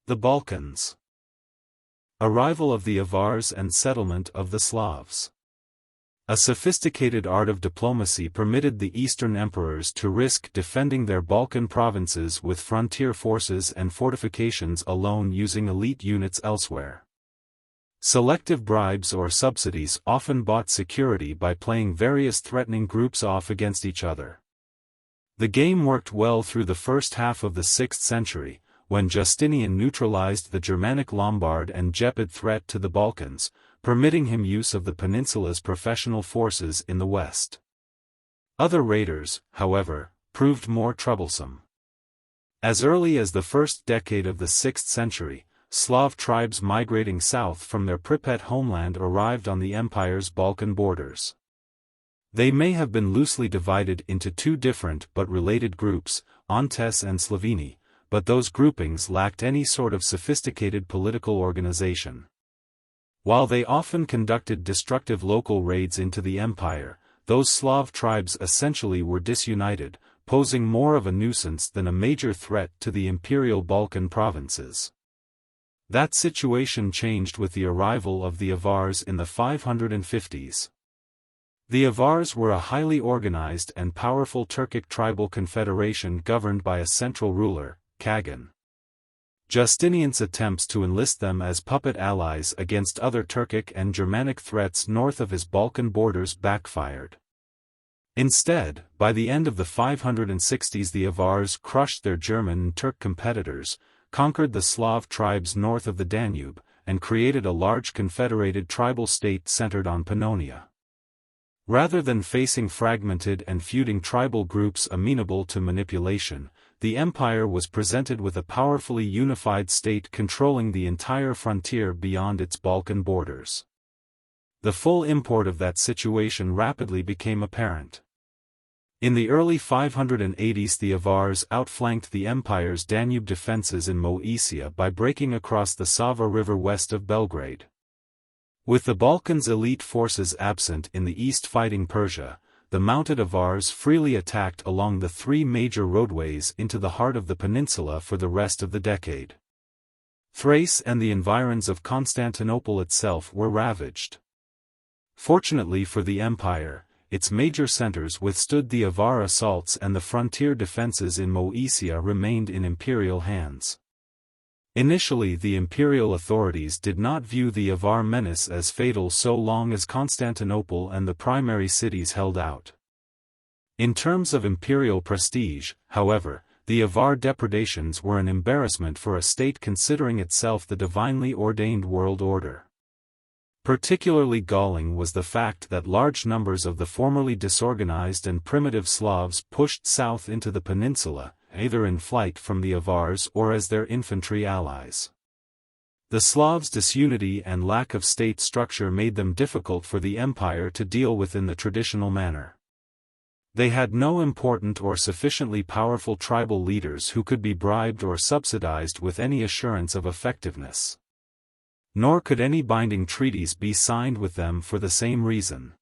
The Balkans. Arrival of the Avars and settlement of the Slavs. A sophisticated art of diplomacy permitted the Eastern emperors to risk defending their Balkan provinces with frontier forces and fortifications alone using elite units elsewhere. Selective bribes or subsidies often bought security by playing various threatening groups off against each other. The game worked well through the first half of the 6th century, when Justinian neutralized the Germanic Lombard and Gepid threat to the Balkans, permitting him use of the peninsula's professional forces in the west. Other raiders, however, proved more troublesome. As early as the first decade of the 6th century, Slav tribes migrating south from their Pripet homeland arrived on the empire's Balkan borders. They may have been loosely divided into two different but related groups, Ontes and Sloveni, but those groupings lacked any sort of sophisticated political organization. While they often conducted destructive local raids into the empire, those Slav tribes essentially were disunited, posing more of a nuisance than a major threat to the imperial Balkan provinces. That situation changed with the arrival of the Avars in the 550s. The Avars were a highly organized and powerful Turkic tribal confederation governed by a central ruler, Kagan. Justinian's attempts to enlist them as puppet allies against other Turkic and Germanic threats north of his Balkan borders backfired. Instead, by the end of the 560s the Avars crushed their German and Turk competitors, conquered the Slav tribes north of the Danube, and created a large confederated tribal state centered on Pannonia. Rather than facing fragmented and feuding tribal groups amenable to manipulation, the empire was presented with a powerfully unified state controlling the entire frontier beyond its Balkan borders. The full import of that situation rapidly became apparent. In the early 580s the Avars outflanked the empire's Danube defenses in Moesia by breaking across the Sava River west of Belgrade. With the Balkans' elite forces absent in the east fighting Persia, the mounted Avars freely attacked along the three major roadways into the heart of the peninsula for the rest of the decade. Thrace and the environs of Constantinople itself were ravaged. Fortunately for the empire, its major centers withstood the Avar assaults and the frontier defenses in Moesia remained in imperial hands. Initially the imperial authorities did not view the Avar menace as fatal so long as Constantinople and the primary cities held out. In terms of imperial prestige, however, the Avar depredations were an embarrassment for a state considering itself the divinely ordained world order. Particularly galling was the fact that large numbers of the formerly disorganized and primitive Slavs pushed south into the peninsula, either in flight from the Avars or as their infantry allies. The Slavs' disunity and lack of state structure made them difficult for the empire to deal with in the traditional manner. They had no important or sufficiently powerful tribal leaders who could be bribed or subsidized with any assurance of effectiveness. Nor could any binding treaties be signed with them for the same reason.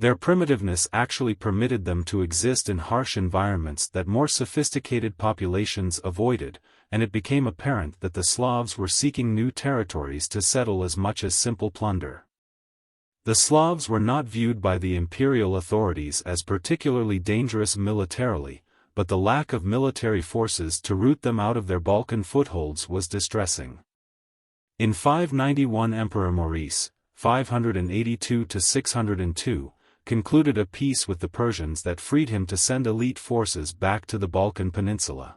Their primitiveness actually permitted them to exist in harsh environments that more sophisticated populations avoided, and it became apparent that the Slavs were seeking new territories to settle as much as simple plunder. The Slavs were not viewed by the imperial authorities as particularly dangerous militarily, but the lack of military forces to root them out of their Balkan footholds was distressing. In 591 Emperor Maurice, 582–602, concluded a peace with the Persians that freed him to send elite forces back to the Balkan peninsula.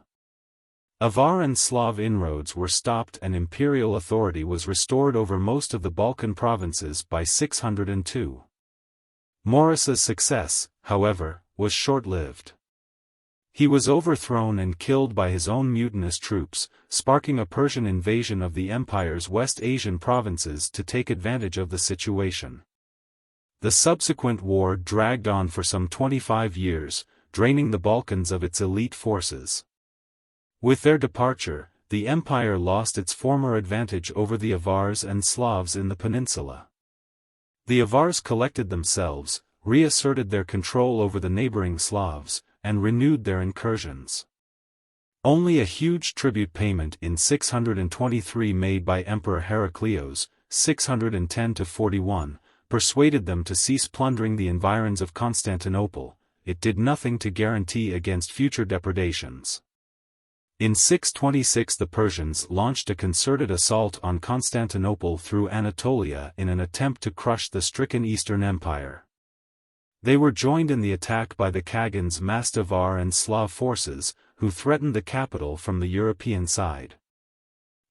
Avar and Slav inroads were stopped and imperial authority was restored over most of the Balkan provinces by 602. Maurice's success, however, was short-lived. He was overthrown and killed by his own mutinous troops, sparking a Persian invasion of the empire's West Asian provinces to take advantage of the situation. The subsequent war dragged on for some 25 years, draining the Balkans of its elite forces. With their departure, the empire lost its former advantage over the Avars and Slavs in the peninsula. The Avars collected themselves, reasserted their control over the neighboring Slavs, and renewed their incursions. Only a huge tribute payment in 623 made by Emperor Heraclius, 610–41, persuaded them to cease plundering the environs of Constantinople. It did nothing to guarantee against future depredations. In 626 the Persians launched a concerted assault on Constantinople through Anatolia in an attempt to crush the stricken Eastern Empire. They were joined in the attack by the Khagans' massed Avar and Slav forces, who threatened the capital from the European side.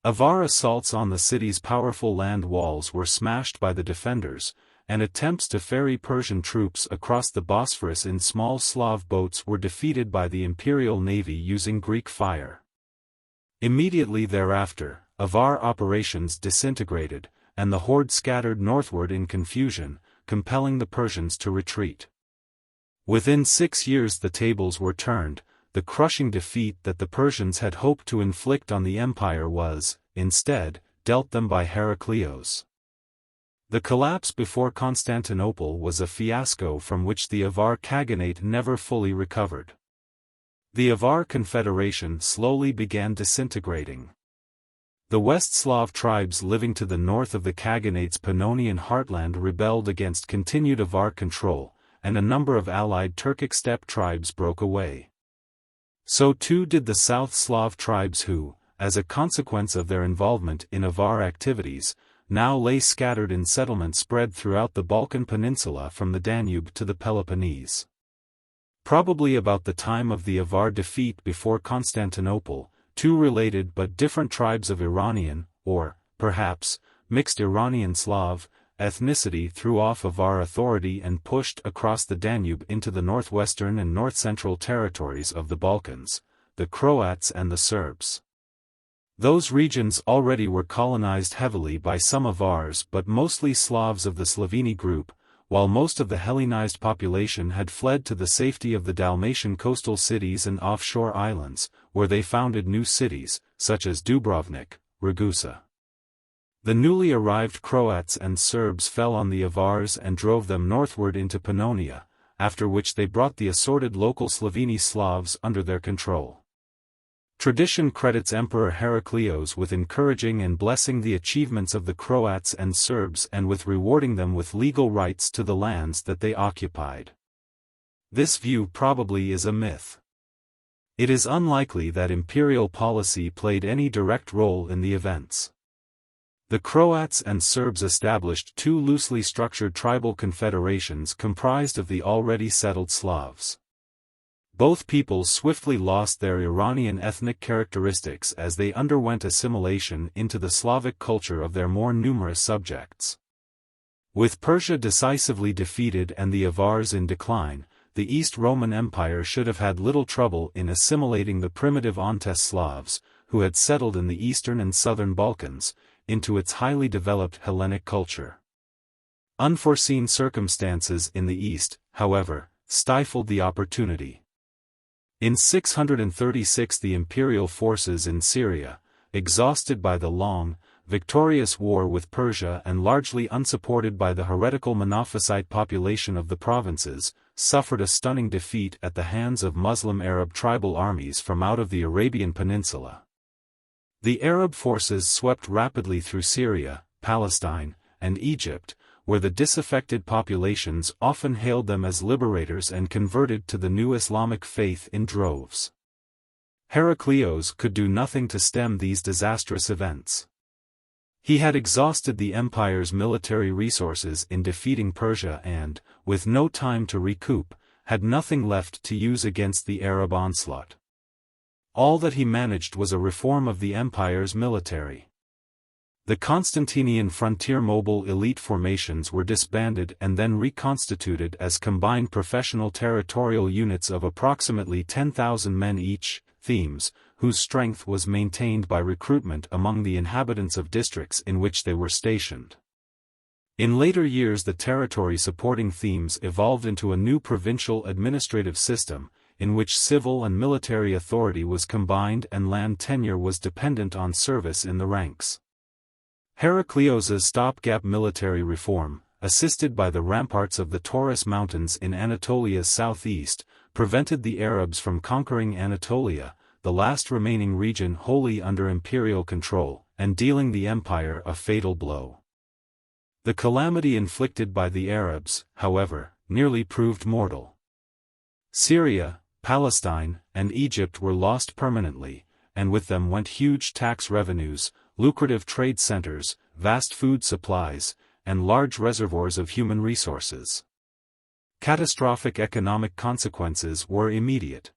Avar assaults on the city's powerful land walls were smashed by the defenders, and attempts to ferry Persian troops across the Bosphorus in small Slav boats were defeated by the imperial navy using Greek fire. Immediately thereafter, Avar operations disintegrated, and the horde scattered northward in confusion, compelling the Persians to retreat. Within 6 years the tables were turned. The crushing defeat that the Persians had hoped to inflict on the empire was, instead, dealt them by Heraclius. The collapse before Constantinople was a fiasco from which the Avar Khaganate never fully recovered. The Avar Confederation slowly began disintegrating. The West Slav tribes living to the north of the Khaganate's Pannonian heartland rebelled against continued Avar control, and a number of allied Turkic steppe tribes broke away. So too did the South Slav tribes who, as a consequence of their involvement in Avar activities, now lay scattered in settlements spread throughout the Balkan peninsula from the Danube to the Peloponnese. Probably about the time of the Avar defeat before Constantinople, two related but different tribes of Iranian, or, perhaps, mixed Iranian-Slav, ethnicity threw off Avar authority and pushed across the Danube into the northwestern and north-central territories of the Balkans, the Croats and the Serbs. Those regions already were colonized heavily by some Avars but mostly Slavs of the Slaveni group, while most of the Hellenized population had fled to the safety of the Dalmatian coastal cities and offshore islands, where they founded new cities, such as Dubrovnik, Ragusa. The newly arrived Croats and Serbs fell on the Avars and drove them northward into Pannonia, after which they brought the assorted local Slaveni Slavs under their control. Tradition credits Emperor Heraclius with encouraging and blessing the achievements of the Croats and Serbs and with rewarding them with legal rights to the lands that they occupied. This view probably is a myth. It is unlikely that imperial policy played any direct role in the events. The Croats and Serbs established two loosely structured tribal confederations comprised of the already settled Slavs. Both peoples swiftly lost their Iranian ethnic characteristics as they underwent assimilation into the Slavic culture of their more numerous subjects. With Persia decisively defeated and the Avars in decline, the East Roman Empire should have had little trouble in assimilating the primitive Ontes Slavs, who had settled in the eastern and southern Balkans, into its highly developed Hellenic culture. Unforeseen circumstances in the east, however, stifled the opportunity. In 636 the imperial forces in Syria, exhausted by the long, victorious war with Persia and largely unsupported by the heretical Monophysite population of the provinces, suffered a stunning defeat at the hands of Muslim Arab tribal armies from out of the Arabian Peninsula. The Arab forces swept rapidly through Syria, Palestine, and Egypt, where the disaffected populations often hailed them as liberators and converted to the new Islamic faith in droves. Heraclius could do nothing to stem these disastrous events. He had exhausted the empire's military resources in defeating Persia and, with no time to recoup, had nothing left to use against the Arab onslaught. All that he managed was a reform of the empire's military. The Constantinian frontier mobile elite formations were disbanded and then reconstituted as combined professional territorial units of approximately 10,000 men each, themes, whose strength was maintained by recruitment among the inhabitants of districts in which they were stationed. In later years the territory supporting themes evolved into a new provincial administrative system, in which civil and military authority was combined and land tenure was dependent on service in the ranks. Heraclius's stopgap military reform, assisted by the ramparts of the Taurus Mountains in Anatolia's southeast, prevented the Arabs from conquering Anatolia, the last remaining region wholly under imperial control, and dealing the empire a fatal blow. The calamity inflicted by the Arabs, however, nearly proved mortal. Syria, Palestine, and Egypt were lost permanently, and with them went huge tax revenues, lucrative trade centers, vast food supplies, and large reservoirs of human resources. Catastrophic economic consequences were immediate.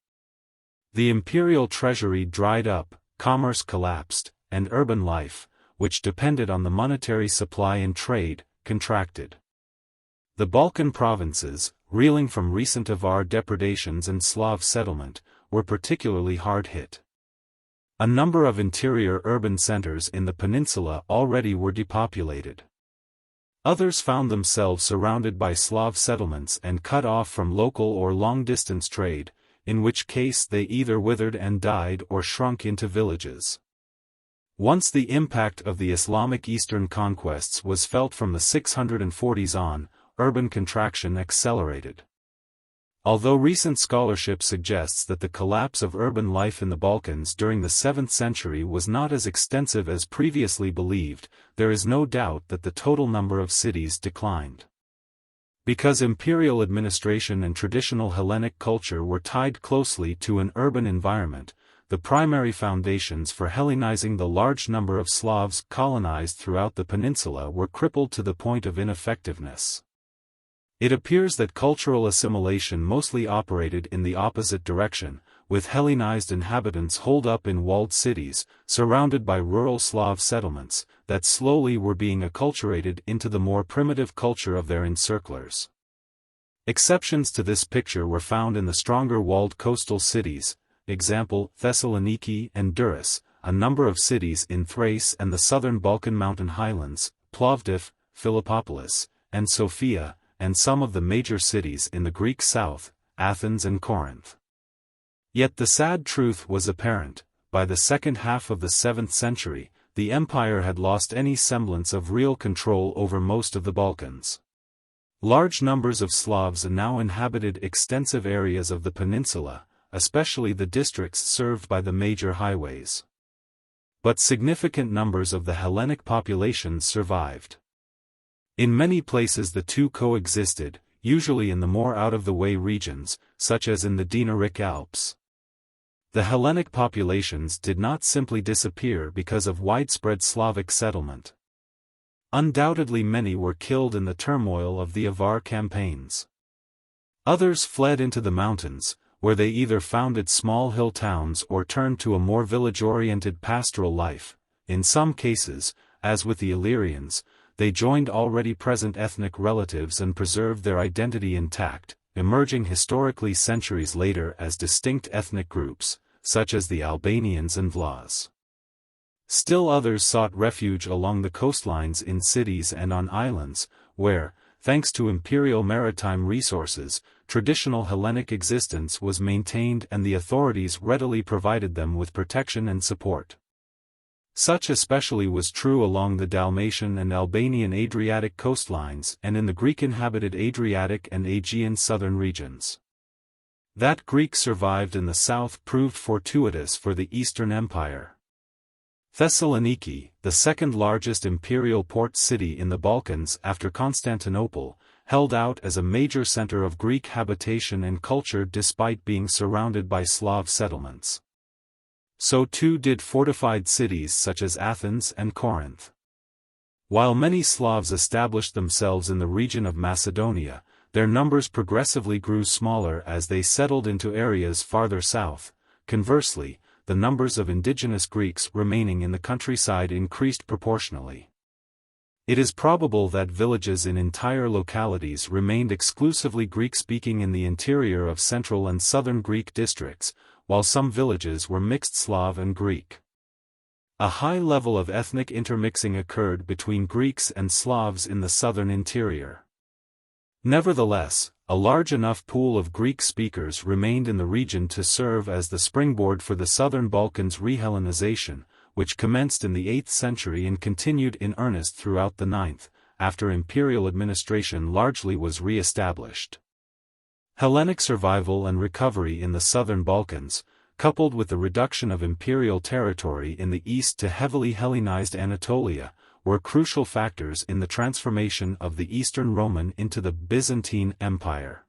The imperial treasury dried up, commerce collapsed, and urban life, which depended on the monetary supply and trade, contracted. The Balkan provinces, reeling from recent Avar depredations and Slav settlement, were particularly hard hit. A number of interior urban centers in the peninsula already were depopulated. Others found themselves surrounded by Slav settlements and cut off from local or long-distance trade, in which case they either withered and died or shrunk into villages. Once the impact of the Islamic Eastern conquests was felt from the 640s on, urban contraction accelerated. Although recent scholarship suggests that the collapse of urban life in the Balkans during the 7th century was not as extensive as previously believed, there is no doubt that the total number of cities declined. Because imperial administration and traditional Hellenic culture were tied closely to an urban environment, the primary foundations for Hellenizing the large number of Slavs colonized throughout the peninsula were crippled to the point of ineffectiveness. It appears that cultural assimilation mostly operated in the opposite direction, with Hellenized inhabitants holed up in walled cities, surrounded by rural Slav settlements, that slowly were being acculturated into the more primitive culture of their encirclers. Exceptions to this picture were found in the stronger walled coastal cities, example Thessaloniki and Durrës, a number of cities in Thrace and the southern Balkan mountain highlands, Plovdiv, Philippopolis, and Sofia, and some of the major cities in the Greek south, Athens and Corinth. Yet the sad truth was apparent: by the second half of the 7th century, the empire had lost any semblance of real control over most of the Balkans. Large numbers of Slavs now inhabited extensive areas of the peninsula, especially the districts served by the major highways. But significant numbers of the Hellenic populations survived. In many places the two coexisted, usually in the more out-of-the-way regions, such as in the Dinaric Alps. The Hellenic populations did not simply disappear because of widespread Slavic settlement. Undoubtedly many were killed in the turmoil of the Avar campaigns. Others fled into the mountains, where they either founded small hill towns or turned to a more village-oriented pastoral life. In some cases, as with the Illyrians, they joined already present ethnic relatives and preserved their identity intact, emerging historically centuries later as distinct ethnic groups, such as the Albanians and Vlachs. Still others sought refuge along the coastlines in cities and on islands, where, thanks to imperial maritime resources, traditional Hellenic existence was maintained and the authorities readily provided them with protection and support. Such especially was true along the Dalmatian and Albanian Adriatic coastlines and in the Greek-inhabited Adriatic and Aegean southern regions. That Greek survived in the south proved fortuitous for the Eastern Empire. Thessaloniki, the second largest imperial port city in the Balkans after Constantinople, held out as a major center of Greek habitation and culture despite being surrounded by Slav settlements. So too did fortified cities such as Athens and Corinth. While many Slavs established themselves in the region of Macedonia, their numbers progressively grew smaller as they settled into areas farther south. Conversely, the numbers of indigenous Greeks remaining in the countryside increased proportionally. It is probable that villages in entire localities remained exclusively Greek-speaking in the interior of central and southern Greek districts, while some villages were mixed Slav and Greek. A high level of ethnic intermixing occurred between Greeks and Slavs in the southern interior. Nevertheless, a large enough pool of Greek speakers remained in the region to serve as the springboard for the southern Balkans re-Hellenization, which commenced in the 8th century and continued in earnest throughout the 9th, after imperial administration largely was re-established. Hellenic survival and recovery in the southern Balkans, coupled with the reduction of imperial territory in the east to heavily Hellenized Anatolia, were crucial factors in the transformation of the Eastern Roman into the Byzantine Empire.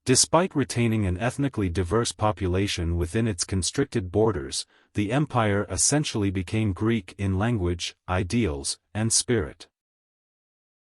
Despite retaining an ethnically diverse population within its constricted borders, the empire essentially became Greek in language, ideals, and spirit.